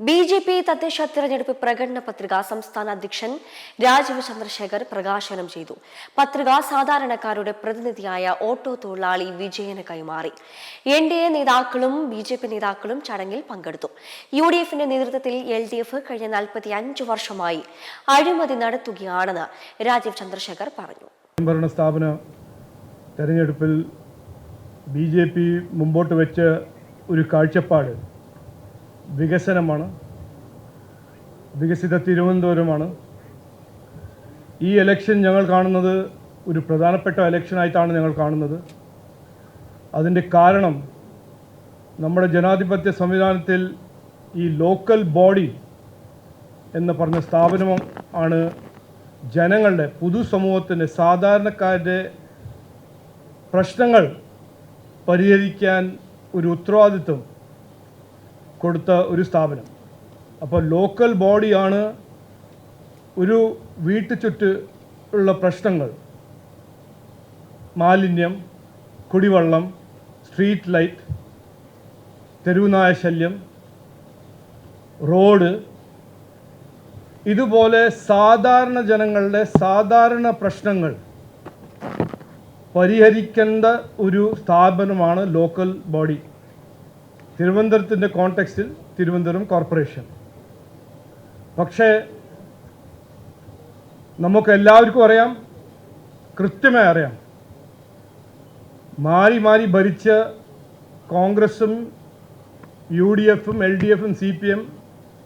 BJP. തദ്ദേശ തിരഞ്ഞെടുപ്പ് പ്രകടന പത്രിക സംസ്ഥാന അധ്യക്ഷൻ രാജീവ് ചന്ദ്രശേഖർ പ്രകാശനം ചെയ്തു. പത്രിക സാധാരണക്കാരുടെ പ്രതിനിധിയായ ഓട്ടോ തൊഴിലാളി വിജയന് കൈമാറി. എൻ.ഡി.എ നേതാക്കളും ബി.ജെ.പി. നേതാക്കളും ചടങ്ങിൽ പങ്കെടുത്തു. യു.ഡി.എഫിന്റെ നേതൃത്വത്തിൽ എൽ.ഡി.എഫ് കഴിഞ്ഞ 45 വർഷമായി അഴിമതി നടത്തുകയാണെന്ന് രാജീവ് ചന്ദ്രശേഖർ പറഞ്ഞു. ഭരണസ്ഥാപന തെരഞ്ഞെടുപ്പിൽ ബി.ജെ.പി. മുമ്പോട്ട് വെച്ച ഒരു കാഴ്ചപ്പാട് വികസനമാണ്, വികസിത തിരുവനന്തപുരമാണ്. ഈ ഇലക്ഷൻ ഞങ്ങൾ കാണുന്നത് ഒരു പ്രധാനപ്പെട്ട ഇലക്ഷനായിട്ടാണ് ഞങ്ങൾ കാണുന്നത്. അതിൻ്റെ കാരണം നമ്മുടെ ജനാധിപത്യ സംവിധാനത്തിൽ ഈ ലോക്കൽ ബോഡി എന്ന് പറഞ്ഞ സ്ഥാപനം ആണ് ജനങ്ങളുടെ, പൊതുസമൂഹത്തിൻ്റെ, സാധാരണക്കാരുടെ പ്രശ്നങ്ങൾ പരിഹരിക്കാൻ ഒരു ഉത്തരവാദിത്വം കൊടുത്ത ഒരു സ്ഥാപനം. അപ്പോൾ ലോക്കൽ ബോഡിയാണ് ഒരു വീട്ടു ചുറ്റുള്ള പ്രശ്നങ്ങൾ, മാലിന്യം, കുടിവെള്ളം, സ്ട്രീറ്റ് ലൈറ്റ്, തെരുവുനായ ശല്യം, റോഡ്, ഇതുപോലെ സാധാരണ ജനങ്ങളുടെ സാധാരണ പ്രശ്നങ്ങൾ പരിഹരിക്കേണ്ട ഒരു സ്ഥാപനമാണ് ലോക്കൽ ബോഡി. തിരുവനന്തപുരത്തിൻ്റെ കോണ്ടെക്സ്റ്റിൽ തിരുവനന്തപുരം കോർപ്പറേഷൻ. പക്ഷേ നമുക്കെല്ലാവർക്കും അറിയാം, കൃത്യമായി അറിയാം, മാറി മാറി ഭരിച്ച കോൺഗ്രസും യു.ഡി.എഫും എൽ.ഡി.എഫും CPM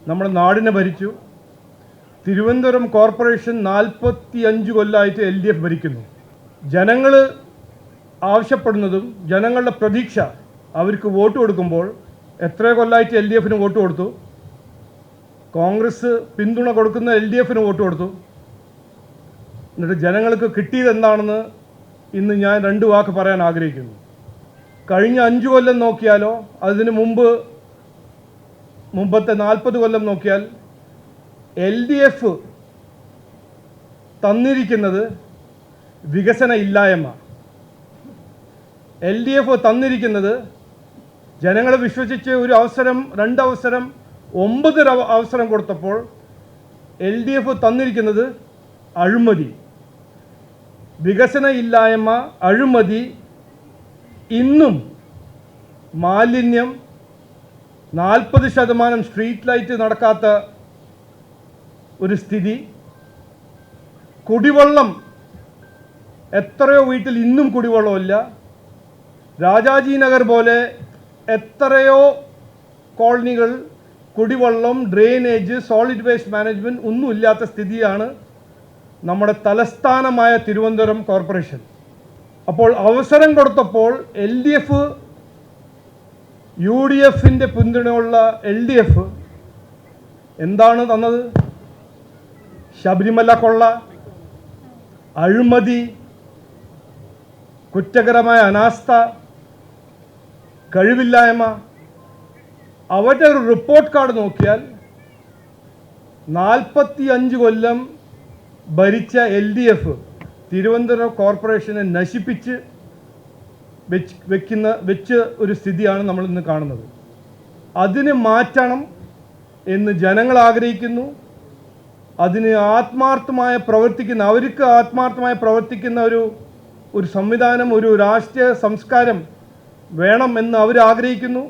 നമ്മുടെ നാടിനെ ഭരിച്ചു. തിരുവനന്തപുരം കോർപ്പറേഷൻ 45 കൊല്ലമായിട്ട് LDF ഭരിക്കുന്നു. ജനങ്ങൾ ആവശ്യപ്പെടുന്നതും ജനങ്ങളുടെ പ്രതീക്ഷ, അവർക്ക് വോട്ട് കൊടുക്കുമ്പോൾ എത്ര കൊല്ലമായിട്ട് LDFന് വോട്ട് കൊടുത്തു, കോൺഗ്രസ് പിന്തുണ കൊടുക്കുന്ന LDFന് വോട്ട് കൊടുത്തു. എന്നിട്ട് ജനങ്ങൾക്ക് കിട്ടിയത് എന്താണെന്ന് ഇന്ന് ഞാൻ 2 വാക്ക് പറയാൻ ആഗ്രഹിക്കുന്നു. കഴിഞ്ഞ 5 കൊല്ലം നോക്കിയാലോ അതിന് മുമ്പത്തെ 40 കൊല്ലം നോക്കിയാൽ LDF തന്നിരിക്കുന്നത് വികസന ഇല്ലായ്മ. LDF തന്നിരിക്കുന്നത് ജനങ്ങളെ വിശ്വസിച്ച് ഒരു അവസരം, 2 അവസരം, 9 അവസരം കൊടുത്തപ്പോൾ LDF തന്നിരിക്കുന്നത് അഴിമതി, വികസന ഇല്ലായ്മ, അഴിമതി. ഇന്നും മാലിന്യം, 40% സ്ട്രീറ്റ് ലൈറ്റ് നടക്കാത്ത ഒരു സ്ഥിതി, കുടിവെള്ളം, എത്രയോ വീട്ടിൽ ഇന്നും കുടിവെള്ളമില്ല. രാജാജി നഗർ പോലെ എത്രയോ കോളനികൾ കുടിവെള്ളം, ഡ്രെയിനേജ്, സോളിഡ് വേസ്റ്റ് മാനേജ്മെൻറ്റ് ഒന്നുമില്ലാത്ത സ്ഥിതിയാണ് നമ്മുടെ തലസ്ഥാനമായ തിരുവനന്തപുരം കോർപ്പറേഷൻ. അപ്പോൾ അവസരം കൊടുത്തപ്പോൾ LDF, UDFൻ്റെ പിന്തുണയുള്ള LDF എന്താണ് തന്നത്? ശബരിമല കൊള്ള, അഴിമതി, കുറ്റകരമായ അനാസ്ഥ, കഴിവില്ലായ്മ. അവരുടെ ഒരു റിപ്പോർട്ട് കാർഡ് നോക്കിയാൽ 45 കൊല്ലം ഭരിച്ച LDF തിരുവനന്തപുരം കോർപ്പറേഷനെ നശിപ്പിച്ച് വെച്ച ഒരു സ്ഥിതിയാണ് നമ്മൾ ഇന്ന് കാണുന്നത്. അതിന് മാറ്റണം എന്ന് ജനങ്ങൾ ആഗ്രഹിക്കുന്നു. അതിന് ആത്മാർത്ഥമായി പ്രവർത്തിക്കുന്ന, അവർക്ക് ആത്മാർത്ഥമായി പ്രവർത്തിക്കുന്ന ഒരു സംവിധാനം, ഒരു രാഷ്ട്രീയ സംസ്കാരം വേണം എന്ന് അവർ ആഗ്രഹിക്കുന്നു.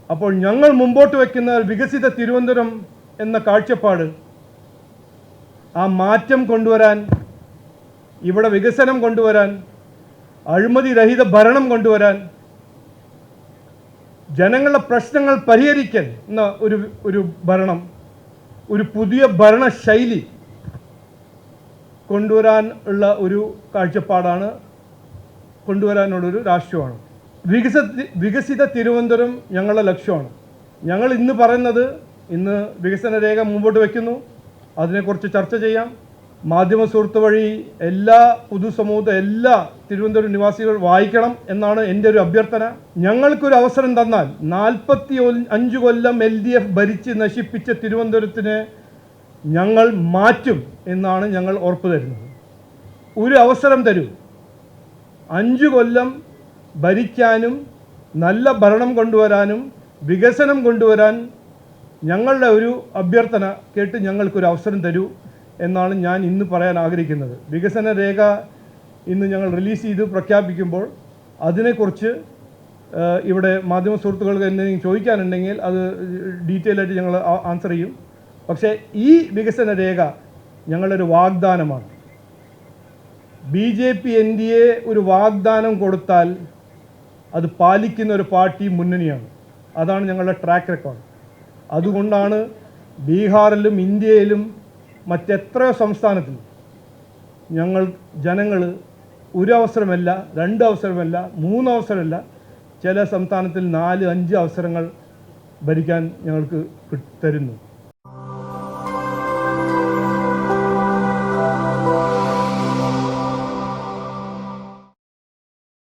അപ്പോൾ ഞങ്ങൾ മുമ്പോട്ട് വയ്ക്കുന്ന വികസിത തിരുവനന്തപുരം എന്ന കാഴ്ചപ്പാട്, ആ മാറ്റം കൊണ്ടുവരാൻ, ഇവിടെ വികസനം കൊണ്ടുവരാൻ, അഴിമതി രഹിത ഭരണം കൊണ്ടുവരാൻ, ജനങ്ങളുടെ പ്രശ്നങ്ങൾ പരിഹരിക്കാൻ എന്ന ഒരു ഭരണം, ഒരു പുതിയ ഭരണശൈലി കൊണ്ടുവരാൻ ഉള്ള ഒരു കാഴ്ചപ്പാടാണ്, കൊണ്ടുവരാനുള്ളൊരു രാഷ്ട്രീയമാണ്. വികസിത തിരുവനന്തപുരം ഞങ്ങളുടെ ലക്ഷ്യമാണ്. ഞങ്ങൾ ഇന്ന് പറയുന്നത്, ഇന്ന് വികസന രേഖ മുമ്പോട്ട് വയ്ക്കുന്നു, അതിനെക്കുറിച്ച് ചർച്ച ചെയ്യാം. മാധ്യമ സുഹൃത്ത് വഴി എല്ലാ പൊതുസമൂഹത്തെ, എല്ലാ തിരുവനന്തപുരം നിവാസികൾ വായിക്കണം എന്നാണ് എൻ്റെ ഒരു അഭ്യർത്ഥന. ഞങ്ങൾക്കൊരു അവസരം തന്നാൽ 45 കൊല്ലം LDF ഭരിച്ച് നശിപ്പിച്ച തിരുവനന്തപുരത്തിനെ ഞങ്ങൾ മാറ്റും എന്നാണ് ഞങ്ങൾ ഉറപ്പ് തരുന്നത്. ഒരു അവസരം തരൂ. 5 കൊല്ലം ഭരിക്കാനും നല്ല ഭരണം കൊണ്ടുവരാനും വികസനം കൊണ്ടുവരാൻ ഞങ്ങളുടെ ഒരു അഭ്യർത്ഥന കേട്ട് ഞങ്ങൾക്കൊരു അവസരം തരൂ എന്നാണ് ഞാൻ ഇന്ന് പറയാൻ ആഗ്രഹിക്കുന്നത്. വികസന രേഖ ഇന്ന് ഞങ്ങൾ റിലീസ് ചെയ്ത് പ്രഖ്യാപിക്കുമ്പോൾ അതിനെക്കുറിച്ച് ഇവിടെ മാധ്യമ സുഹൃത്തുക്കൾക്ക് എന്തെങ്കിലും ചോദിക്കാനുണ്ടെങ്കിൽ അത് ഡീറ്റെയിൽ ആയിട്ട് ഞങ്ങൾ ആൻസർ ചെയ്യും. പക്ഷേ ഈ വികസന രേഖ ഞങ്ങളൊരു വാഗ്ദാനമാണ്. BJP NDA ഒരു വാഗ്ദാനം കൊടുത്താൽ അത് പാലിക്കുന്ന ഒരു പാർട്ടി മുന്നണിയാണ്. അതാണ് ഞങ്ങളുടെ ട്രാക്ക് റെക്കോർഡ്. അതുകൊണ്ടാണ് ബീഹാറിലും ഇന്ത്യയിലും മറ്റെത്രയോ സംസ്ഥാനത്തിലും ജനങ്ങൾ ഒരു അവസരമല്ല, 2 അവസരമല്ല, 3 അവസരമല്ല, ചില സംസ്ഥാനത്തിൽ 4-5 അവസരങ്ങൾ ഭരിക്കാൻ ഞങ്ങൾക്ക് തരുന്നു.